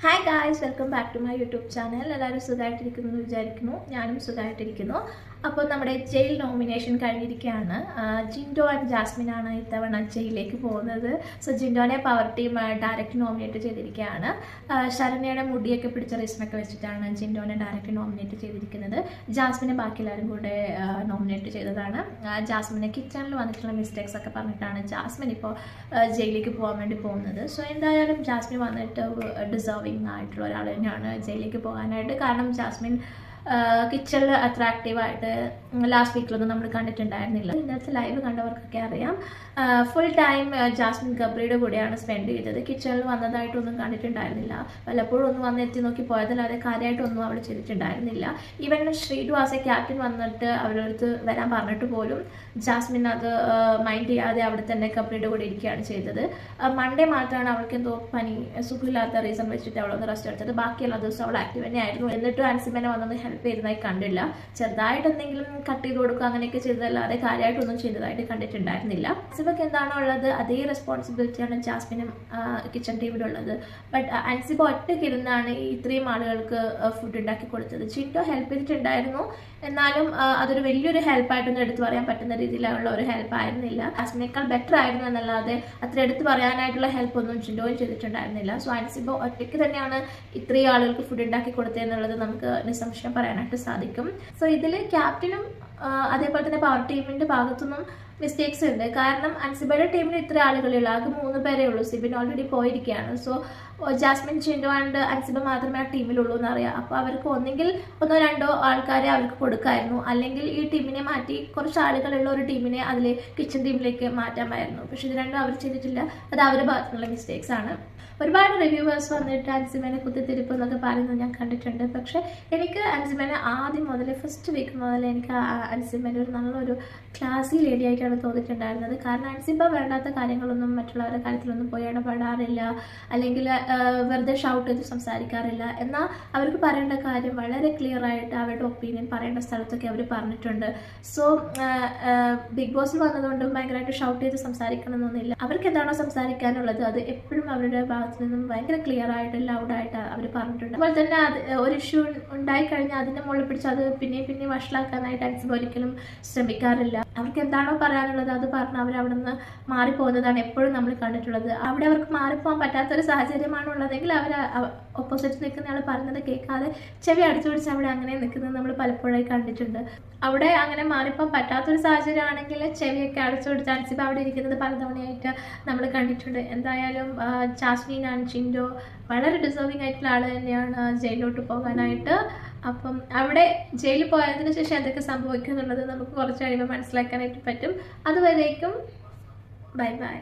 Hi guys, welcome back to my YouTube channel. എല്ലാവരും സുഖമായിട്ടിരിക്കുന്നു എന്ന് വിചാരിക്കുന്നു. ഞാനും സുഖമായിട്ടിരിക്കുന്നു. അപ്പോൾ നമ്മുടെ ജയിൽ നോമിനേഷൻ കഴിഞ്ഞിരിക്കുകയാണ്. ജിൻഡോ ആൻഡ് ജാസ്മിൻ ആണ് ഇത്തവണ ജയിലിലേക്ക് പോകുന്നത്. സോ ജിൻഡോനെ പവർ ടീം ഡയറക്റ്റ് നോമിനേറ്റ് ചെയ്തിരിക്കുകയാണ്. ശരണ്യയുടെ മുടിയൊക്കെ പിടിച്ച റീസണൊക്കെ വെച്ചിട്ടാണ് ജിൻഡോനെ ഡയറക്റ്റ് നോമിനേറ്റ് ചെയ്തിരിക്കുന്നത്. ജാസ്മിനെ ബാക്കി എല്ലാവരും കൂടെ നോമിനേറ്റ് ചെയ്തതാണ്. ജാസ്മിനെ കിച്ചണിൽ വന്നിട്ടുള്ള മിസ്റ്റേക്സ് ഒക്കെ പറഞ്ഞിട്ടാണ് ജാസ്മിൻ ഇപ്പോൾ ജയിലിലേക്ക് പോകാൻ വേണ്ടി പോകുന്നത്. സോ എന്തായാലും ജാസ്മിൻ വന്നിട്ട് ഡിസേർവിങ് ആയിട്ടുള്ള ഒരാൾ തന്നെയാണ് ജയിലിലേക്ക് പോകാനായിട്ട്. കാരണം ജാസ്മിൻ കിച്ചണിൽ അത്ര ആക്റ്റീവായിട്ട് ലാസ്റ്റ് വീക്കിലൊന്നും നമ്മൾ കണ്ടിട്ടുണ്ടായിരുന്നില്ല. ഇന്നത്തെ ലൈവ് കണ്ടവർക്കൊക്കെ അറിയാം. ഫുൾ ടൈം ജാസ്മിൻ ഗബ്രിയുടെ കൂടെയാണ് സ്പെൻഡ് ചെയ്തത്. കിച്ചണിൽ വന്നതായിട്ടൊന്നും കണ്ടിട്ടുണ്ടായിരുന്നില്ല. വല്ലപ്പോഴും ഒന്ന് വന്നെത്തി നോക്കി പോയതല്ലാതെ കാര്യമായിട്ടൊന്നും അവൾ ചെയ്തിട്ടുണ്ടായിരുന്നില്ല. ഈവൻ ശ്രീഡു ആസ് എ ക്യാപ്റ്റൻ വന്നിട്ട് അവരുടെ അടുത്ത് വരാൻ പറഞ്ഞിട്ട് പോലും ജാസ്മിൻ അത് മൈൻഡ് ചെയ്യാതെ അവിടെ തന്നെ ഗബ്രിയുടെ കൂടെ ഇരിക്കുകയാണ് ചെയ്തത്. മൺഡേ മാത്രമാണ് അവൾക്ക് എന്തോ പനി സുഖമില്ലാത്ത റീസൺ വെച്ചിട്ട് അവളൊന്ന് റെസ്റ്റ് എടുത്തത്. ബാക്കിയുള്ള ദിവസം അവൾ ആക്റ്റീവ് തന്നെ ആയിരുന്നു. എന്നിട്ടും അൻസിബനെ വന്നത് ഹെൽപ്പ് ചെയ്തതായി കണ്ടില്ല. ചെറുതായിട്ട് എന്തെങ്കിലും കട്ട് ചെയ്ത് കൊടുക്കുക അങ്ങനെയൊക്കെ ചെയ്തതല്ലാതെ കാര്യമായിട്ടൊന്നും ചെയ്തതായിട്ട് കണ്ടിട്ടുണ്ടായിരുന്നില്ല. അൻസിബക്ക് എന്താണോ ഉള്ളത് അതേ റെസ്പോൺസിബിലിറ്റിയാണ് ജാസ്മിനും കിച്ചൺ ടീമിലുള്ളത്. ബട്ട് അൻസിബ ഒറ്റയ്ക്ക് ഇരുന്നാണ് ഈ ഇത്രയും ആളുകൾക്ക് ഫുഡ് ഉണ്ടാക്കി കൊടുത്തത്. ജിൻഡോ ഹെൽപ്പ് ചെയ്തിട്ടുണ്ടായിരുന്നു, എന്നാലും അതൊരു വലിയൊരു ഹെൽപ്പായിട്ടൊന്നും എടുത്തു പറയാൻ പറ്റുന്ന രീതിയിലുള്ള ഒരു ഹെൽപ്പ് ആയിരുന്നില്ല. ജാസ്മിനേക്കാൾ ബെറ്റർ ആയിരുന്നു എന്നല്ലാതെ അത്ര എടുത്തു പറയാനായിട്ടുള്ള ഹെൽപ്പ് ഒന്നും ജിൻഡോയും ചെയ്തിട്ടുണ്ടായിരുന്നില്ല. സോ അൻസിബ ഒറ്റയ്ക്ക് തന്നെയാണ് ഇത്രയും ആളുകൾക്ക് ഫുഡ് ഉണ്ടാക്കി കൊടുത്തതെന്നുള്ളത് നമുക്ക് നിസ്സംശയം പറയാനായിട്ട് സാധിക്കും. സോ ഇതിൽ ക്യാപ്റ്റനും അതേപോലെ തന്നെ പവർ ടീമിന്റെ ഭാഗത്തുനിന്നും മിസ്റ്റേക്സ് ഉണ്ട്. കാരണം അൻസിബയുടെ ടീമിൽ ഇത്ര ആളുകളുള്ളൂ, ആകെ 3 പേരേ ഉള്ളൂ. സിബിൻ ഓൾറെഡി പോയിരിക്കുകയാണ്. സോ ജാസ്മിൻ, ജിൻഡോ ആൻഡ് അൻസിബ മാത്രമേ ആ ടീമിലുള്ളൂ എന്നറിയാം. അപ്പോൾ അവർക്ക് ഒന്നെങ്കിൽ 1-2 ആൾക്കാരെ അവർക്ക് കൊടുക്കായിരുന്നു, അല്ലെങ്കിൽ ഈ ടീമിനെ മാറ്റി കുറച്ച് ആളുകളുള്ള ഒരു ടീമിനെ അതിൽ കിച്ചൺ ടീമിലേക്ക് മാറ്റാമായിരുന്നു. പക്ഷെ ഇത് രണ്ടും അവർ ചെയ്തിട്ടില്ല. അത് അവരുടെ ഭാഗത്തുനിന്നുള്ള മിസ്റ്റേക്സ് ആണ്. ഒരുപാട് റിവ്യൂവേഴ്സ് വന്നിട്ട് അൻസിബനെ കുത്തിത്തിരിപ്പ് എന്നൊക്കെ പറയുന്നത് ഞാൻ കണ്ടിട്ടുണ്ട്. പക്ഷെ എനിക്ക് അൻസിബനെ ആദ്യം മുതൽ ഫസ്റ്റ് വീക്ക് മുതൽ എനിക്ക് അൻസിബനെ ഒരു നല്ലൊരു ക്ലാസി ലേഡി ആയിട്ടാണ് തോന്നിയിട്ടുണ്ടായിരുന്നത്. കാരണം അൻസിബ വേണ്ടാത്ത കാര്യങ്ങളൊന്നും മറ്റുള്ളവരുടെ കാര്യത്തിലൊന്നും പോയി ഇടപെടാറില്ല, അല്ലെങ്കിൽ വെറുതെ ഷൗട്ട് ചെയ്ത് സംസാരിക്കാറില്ല. എന്നാൽ അവർക്ക് പറയേണ്ട കാര്യം വളരെ ക്ലിയർ ആയിട്ട് അവരുടെ ഒപ്പീനിയൻ പറയേണ്ട സ്ഥലത്തൊക്കെ അവർ പറഞ്ഞിട്ടുണ്ട്. സോ ബിഗ് ബോസിൽ വന്നതുകൊണ്ട് ഭയങ്കരമായിട്ട് ഷൗട്ട് ചെയ്ത് സംസാരിക്കണമെന്നൊന്നുമില്ല. അവർക്ക് എന്താണോ സംസാരിക്കാനുള്ളത് അത് എപ്പോഴും അവരുടെ ഭാഗത്ത് നിന്നും ഭയങ്കര ക്ലിയർ ആയിട്ട് ലൗഡായിട്ട് അവർ പറഞ്ഞിട്ടുണ്ട്. അതുപോലെ തന്നെ ഒരു ഇഷ്യൂ ഉണ്ടായിക്കഴിഞ്ഞാൽ അതിൻ്റെ മുകളിൽ പിടിച്ച് അത് പിന്നെയും വഷളാക്കാനായിട്ട് അൻസിബ ഒരിക്കലും ശ്രമിക്കാറില്ല. അവർക്ക് എന്താണോ പറയാനുള്ളത് അത് പറഞ്ഞ് അവിടെ നിന്ന് മാറിപ്പോകുന്നതാണ് എപ്പോഴും നമ്മൾ കണ്ടിട്ടുള്ളത്. അവിടെ അവർക്ക് മാറിപ്പോകാൻ പറ്റാത്തൊരു സാഹചര്യമാണ് ഉള്ളതെങ്കിൽ അവർ ഓപ്പോസിറ്റ് നിൽക്കുന്ന ആൾ പറയുന്നത് കേൾക്കാതെ ചെവി അടിച്ചു പിടിച്ച് അവിടെ അങ്ങനെ നിൽക്കുന്നത് നമ്മൾ പലപ്പോഴായി കണ്ടിട്ടുണ്ട്. അവിടെ അങ്ങനെ മാറിപ്പോകാൻ പറ്റാത്തൊരു സാഹചര്യമാണെങ്കിൽ ചെവിയൊക്കെ അടച്ചു പിടിച്ച് അൻസിബ അവിടെ ഇരിക്കുന്നത് പലതവണയായിട്ട് നമ്മൾ കണ്ടിട്ടുണ്ട്. എന്തായാലും ജാസ്മിൻ ആൻഡ് ജിൻഡോ വളരെ ഡിസേർവിംഗ് ആയിട്ടുള്ള ആൾ തന്നെയാണ് ജയിലിലോട്ട് പോകാനായിട്ട്. അപ്പം അവിടെ ജയിലിൽ പോയതിനു ശേഷം എന്തൊക്കെ സംഭവിക്കും എന്നുള്ളത് നമുക്ക് കുറച്ച് കഴിയുമ്പോൾ മനസ്സിലാക്കാനായിട്ട് പറ്റും. അതുവരേക്കും ബൈ ബൈ.